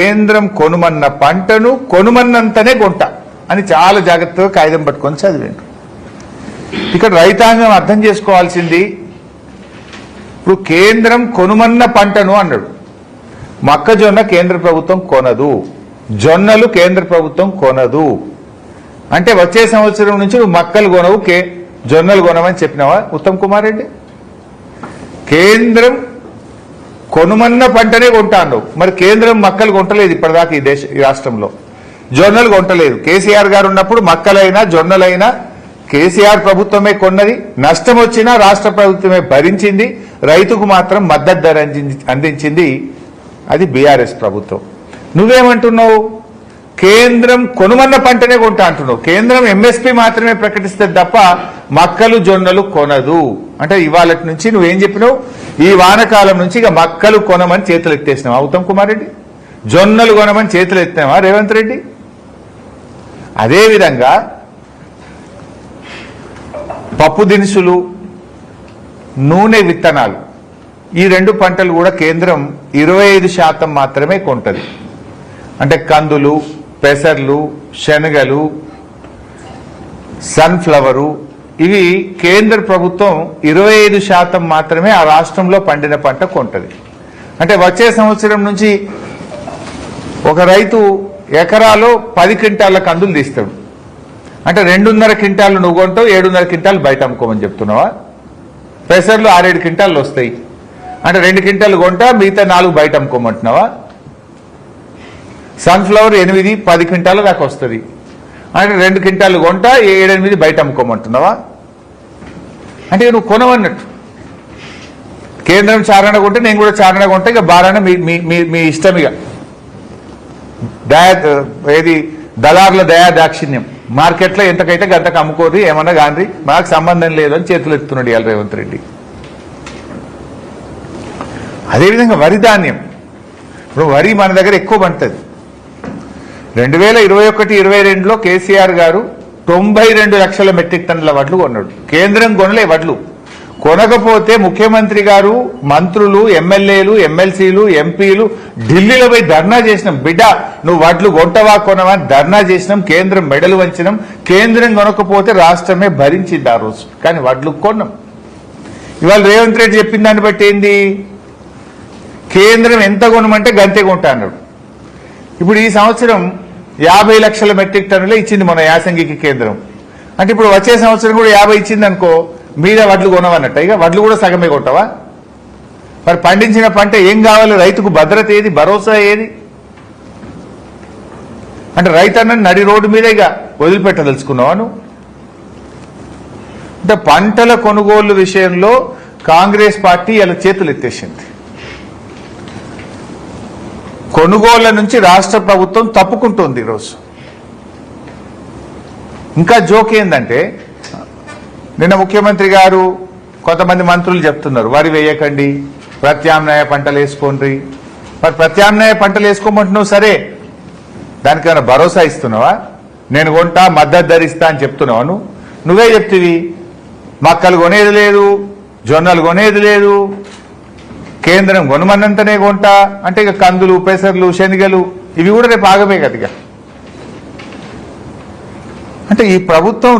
కేంద్రం కొనుమన్న పంటను కొనుమన్నంతనే కొంట అని చాలా జాగ్రత్తగా కాగితం పట్టుకొని చదివాడు. ఇక్కడ రైతాంగం అర్థం చేసుకోవాల్సింది, ఇప్పుడు కేంద్రం కొనుమన్న పంటను అన్నాడు. మొక్కజొన్న కేంద్ర ప్రభుత్వం కొనదు, జొన్నలు కేంద్ర ప్రభుత్వం కొనదు అంటే వచ్చే సంవత్సరం నుంచి నువ్వు మక్కలు కొనవు, జొన్నలు కొనవని చెప్పినావా ఉత్తమ్ కుమార్ రెడ్డి? కేంద్రం కొనుమన్న పంటనే కొంటాను. మరి కేంద్రం మక్కలు కొంటలేదు ఇప్పటిదాకా ఈ రాష్ట్రంలో, జొన్నలు కొంటలేదు. కేసీఆర్ గారు ఉన్నప్పుడు మక్కలైనా జొన్నలైనా కేసీఆర్ ప్రభుత్వమే కొన్నది, నష్టం వచ్చినా రాష్ట్ర ప్రభుత్వమే భరించింది, రైతుకు మాత్రం మద్దతు ధర అందించింది అది బీఆర్ఎస్ ప్రభుత్వం. నువ్వేమంటున్నావు? కేంద్రం కొనుమన్న పంటనే కొంటా అంటున్నావు. కేంద్రం ఎంఎస్పీ మాత్రమే ప్రకటిస్తుంది తప్ప మక్కలు జొన్నలు కొనదు అంటే ఇవాళ నుంచి నువ్వేం చెప్పినావు? ఈ వానకాలం నుంచి ఇక మక్కలు కొనమని చేతులు ఎత్తేసినావా ఉత్తమ్ కుమార్ రెడ్డి? జొన్నలు కొనమని చేతులు ఎత్తినావా రేవంత్ రెడ్డి? అదేవిధంగా పప్పు దినుసులు, నూనె విత్తనాలు, ఈ రెండు పంటలు కూడా కేంద్రం 25% మాత్రమే కొంటది. అంటే కందులు, పెసర్లు, శనగలు, సన్ఫ్లవరు, ఇవి కేంద్ర ప్రభుత్వం 25% మాత్రమే ఆ రాష్ట్రంలో పండిన పంట కొంటది. అంటే వచ్చే సంవత్సరం నుంచి ఒక రైతు ఎకరాలో 10 క్వింటాల కందులు తీస్తాడు. అంటే 2.5 క్వింటాలు నువ్వు కొంటావు, 7.5 క్వింటాలు బయట అమ్ముకోమని చెప్తున్నావా? పెసర్లు 6-7 క్వింటాలు వస్తాయి అంటే 2 క్వింటాలు కొంటా, మిగతా 4 బయట అమ్ముకోమంటున్నావా? సన్ఫ్లవర్ 8-10 క్వింటాల దాకా వస్తుంది అంటే 2 క్వింటాలు కొంటా, 7-8 బయట అమ్ముకోమంటున్నావా? అంటే నువ్వు కొనవన్నట్టు. కేంద్రం చారణ కొంటే నేను కూడా చారణ కొంటే ఇక బారాన మీ ఇష్టం. ఇక ఏది దళారుల దయా దాక్షిణ్యం, మార్కెట్లో ఎంతకైతే గంతకు అమ్ముకోరు, ఏమన్నా కానీ మాకు సంబంధం లేదని చేతులు ఎత్తున్నాడు ఇవాళ రేవంత్ రెడ్డి. అదేవిధంగా వరి ధాన్యం, ఇప్పుడు వరి మన దగ్గర ఎక్కువ పండుతుంది. 2021-22లో కేసీఆర్ గారు 92 లక్షల మెట్రిక్ టన్నుల వడ్లు కొన్నాడు. కేంద్రం కొనలే వడ్లు. కొనకపోతే ముఖ్యమంత్రి గారు, మంత్రులు, ఎమ్మెల్యేలు, ఎమ్మెల్సీలు, ఎంపీలు ఢిల్లీలో పోయి ధర్నా చేసినాం. బిడ్డ నువ్వు వడ్లు కొంటవా కొనవా ధర్నా చేసినాం. కేంద్రం మెడలు వంచినాం. కేంద్రం కొనకపోతే రాష్ట్రమే భరించింది ఆ రోజు, కానీ వడ్లు కొన్నాం. ఇవాళ రేవంత్ రెడ్డి చెప్పిన దాన్ని బట్టి ఏంది? కేంద్రం ఎంత కొనమంటే గంతే కొంటా అన్నాడు. ఇప్పుడు ఈ సంవత్సరం 50 లక్షల మెట్రిక్ టన్నులే ఇచ్చింది మన యాసంగికి కేంద్రం. అంటే ఇప్పుడు వచ్చే సంవత్సరం కూడా 50 ఇచ్చింది అనుకో, మీద వడ్లు కొనవన్నట్ట. ఇక వడ్లు కూడా సగమే కొంటావా? మరి పండించిన పంట ఏం కావాలి? రైతుకు భద్రత ఏది? భరోసా ఏది? అంటే రైతన్నని నడి రోడ్డు మీద ఇక వదిలిపెట్టదలుచుకున్నావా నువ్వు? అంటే పంటల కొనుగోలు విషయంలో కాంగ్రెస్ పార్టీ ఇలా చేతులు ఎత్తేసింది. కొనుగోళ్ల నుంచి రాష్ట్ర ప్రభుత్వం తప్పుకుంటుంది ఈరోజు. ఇంకా జోక్ ఏంటంటే, నిన్న ముఖ్యమంత్రి గారు కొంతమంది మంత్రులు చెప్తున్నారు వరి వేయకండి, ప్రత్యామ్నాయ పంటలు వేసుకోండి. మరి ప్రత్యామ్నాయ పంటలు వేసుకోమంటున్నావు, సరే, దానికైనా భరోసా ఇస్తున్నావా? నేను కొంటా, మద్దతు ధరిస్తా అని చెప్తున్నావా? నువ్వే చెప్తివి మక్కలు కొనేది లేదు, జొన్నలు కొనేది లేదు, కేంద్రం కొనమన్నంతనే కొంటా అంటే ఇక కందులు, పెసర్లు, శనగలు ఇవి కూడా రేపు ఆగమే కదా. అంటే ఈ ప్రభుత్వం